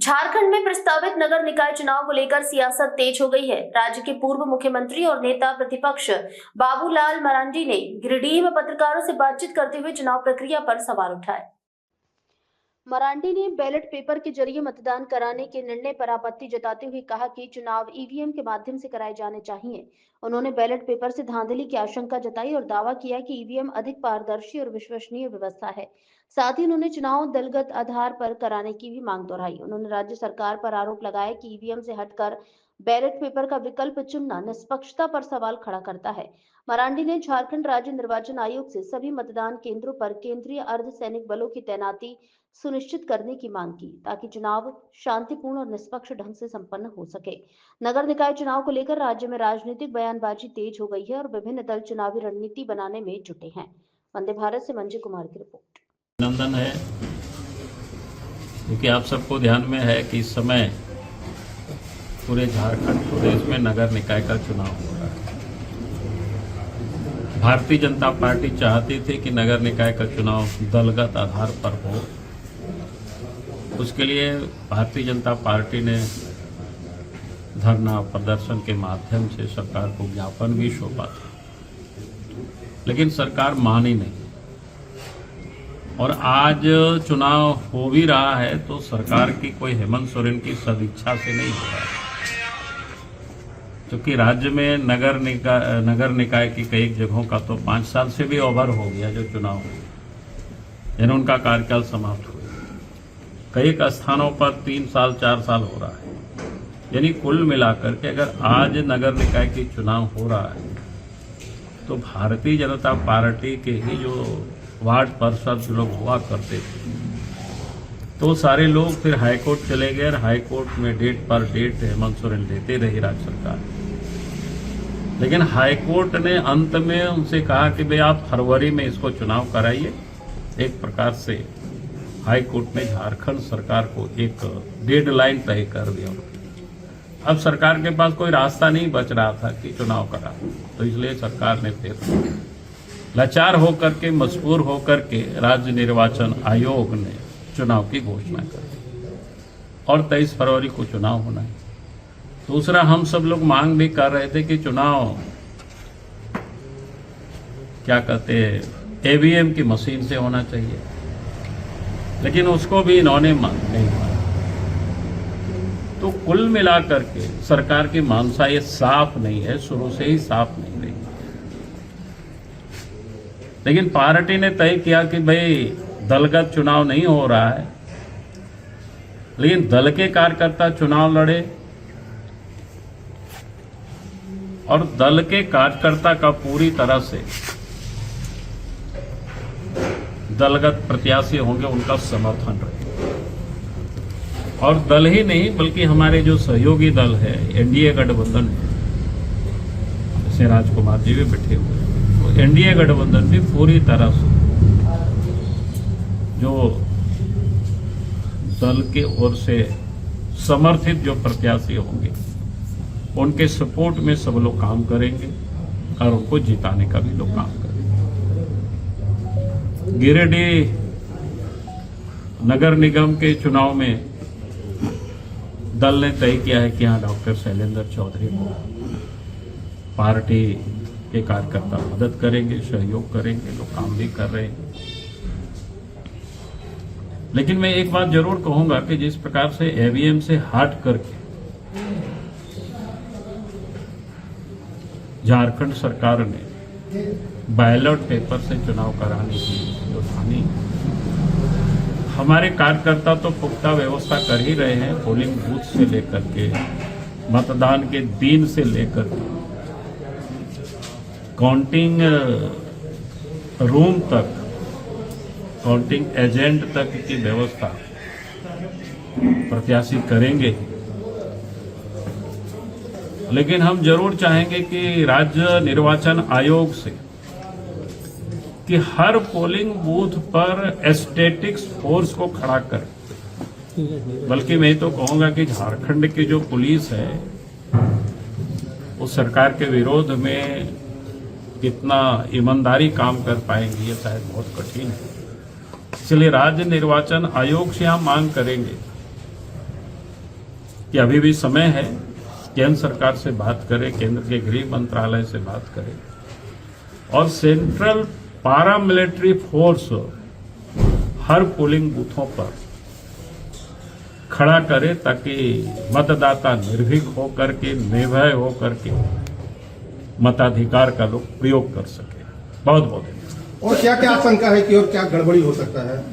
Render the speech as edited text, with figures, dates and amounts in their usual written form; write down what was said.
झारखंड में प्रस्तावित नगर निकाय चुनाव को लेकर सियासत तेज हो गई है। राज्य के पूर्व मुख्यमंत्री और नेता प्रतिपक्ष बाबूलाल मरांडी ने गिरिडीह में पत्रकारों से बातचीत करते हुए चुनाव प्रक्रिया पर सवाल उठाए। मरांडी ने बैलेट पेपर के जरिए मतदान कराने के निर्णय पर आपत्ति जताते हुए कहा कि चुनाव ईवीएम के माध्यम से कराए जाने चाहिए। उन्होंने बैलेट पेपर से धांधली की आशंका जताई और दावा किया कि ईवीएम अधिक पारदर्शी और विश्वसनीय व्यवस्था है। साथ ही उन्होंने चुनाव दलगत आधार पर कराने की भी मांग दोहराई। उन्होंने राज्य सरकार पर आरोप लगाया कि ईवीएम से हटकर बैलेट पेपर का विकल्प चुनना निष्पक्षता पर सवाल खड़ा करता है। मरांडी ने झारखंड राज्य निर्वाचन आयोग से सभी मतदान केंद्रों पर केंद्रीय अर्धसैनिक बलों की तैनाती सुनिश्चित करने की मांग की ताकि चुनाव शांतिपूर्ण और निष्पक्ष ढंग से संपन्न हो सके। नगर निकाय चुनाव को लेकर राज्य में राजनीतिक बयानबाजी तेज हो गई है और विभिन्न दल चुनावी रणनीति बनाने में जुटे हैं। वंदे भारत से मंजू कुमार की रिपोर्ट। अभिनंदन है क्योंकि आप सबको ध्यान में है कि इस समय पूरे झारखंड प्रदेश में नगर निकाय का चुनाव हो रहा है। भारतीय जनता पार्टी चाहती थी कि नगर निकाय का चुनाव दलगत आधार पर हो। उसके लिए भारतीय जनता पार्टी ने धरना प्रदर्शन के माध्यम से सरकार को ज्ञापन भी सौंपा था, लेकिन सरकार मानी नहीं। और आज चुनाव हो भी रहा है तो सरकार की कोई हेमंत सोरेन की सदिच्छा से नहीं हो रहा है, क्योंकि राज्य में नगर निकाय की कई जगहों का तो 5 साल से भी ओवर हो गया जो चुनाव यानी उनका कार्यकाल समाप्त हो गया। कई स्थानों पर 3 साल 4 साल हो रहा है। यानी कुल मिलाकर के अगर आज नगर निकाय की चुनाव हो रहा है तो भारतीय जनता पार्टी के ही जो वार्ड पार्षद लोग हुआ करते थे तो सारे लोग फिर हाईकोर्ट चले गए और हाईकोर्ट में डेट पर डेट हेमंत सोरेन देते रही राज्य सरकार। लेकिन हाईकोर्ट ने अंत में उनसे कहा कि भाई आप फरवरी में इसको चुनाव कराइए। एक प्रकार से हाईकोर्ट ने झारखंड सरकार को एक डेडलाइन तय कर दिया। अब सरकार के पास कोई रास्ता नहीं बच रहा था कि चुनाव करा, तो इसलिए सरकार ने फिर लाचार होकर के मजबूर होकर के राज्य निर्वाचन आयोग ने चुनाव की घोषणा कर दी और 23 फरवरी को चुनाव होना है। दूसरा, हम सब लोग मांग भी कर रहे थे कि चुनाव क्या कहते हैं ईवीएम की मशीन से होना चाहिए, लेकिन उसको भी इन्होंने नहीं माना। तो कुल मिलाकर के सरकार की मानसा ये साफ नहीं है, शुरू से ही साफ नहीं रही। लेकिन पार्टी ने तय किया कि भाई दलगत चुनाव नहीं हो रहा है, लेकिन दल के कार्यकर्ता चुनाव लड़े और दल के कार्यकर्ता का पूरी तरह से दलगत प्रत्याशी होंगे उनका समर्थन रहे। और दल ही नहीं बल्कि हमारे जो सहयोगी दल है एनडीए गठबंधन है, जैसे राजकुमार जी भी बैठे हुए हैं, तो एनडीए गठबंधन भी पूरी तरह से जो दल के ओर से समर्थित जो प्रत्याशी होंगे उनके सपोर्ट में सब लोग काम करेंगे और उनको जिताने का भी लोग काम करेंगे। गिरिडीह नगर निगम के चुनाव में दल ने तय किया है कि यहाँ डॉक्टर शैलेंद्र चौधरी को पार्टी के कार्यकर्ता मदद करेंगे, सहयोग करेंगे, लोग काम भी कर रहे हैं। लेकिन मैं एक बात जरूर कहूंगा कि जिस प्रकार से ईवीएम से हट करके झारखंड सरकार ने बैलेट पेपर से चुनाव कराने की जो ठानी, हमारे कार्यकर्ता तो पुख्ता व्यवस्था कर ही रहे हैं। पोलिंग बूथ से लेकर के मतदान के दिन से लेकर के काउंटिंग रूम तक, काउंटिंग एजेंट तक की व्यवस्था प्रत्याशी करेंगे। लेकिन हम जरूर चाहेंगे कि राज्य निर्वाचन आयोग से कि हर पोलिंग बूथ पर स्टैटिक्स फोर्स को खड़ा करें। बल्कि मैं तो कहूंगा कि झारखंड की जो पुलिस है उस सरकार के विरोध में कितना ईमानदारी काम कर पाएंगी ये शायद बहुत कठिन है। इसलिए राज्य निर्वाचन आयोग से हम मांग करेंगे कि अभी भी समय है, केंद्र सरकार से बात करें, केंद्र के गृह मंत्रालय से बात करें और central paramilitary force her polling बूथों पर खड़ा करे ताकि मतदाता निर्भीक होकर के, निर्भय होकर के मताधिकार का लोग प्रयोग कर सके। बहुत बहुत और क्या क्या आशंका है कि और क्या गड़बड़ी हो सकता है?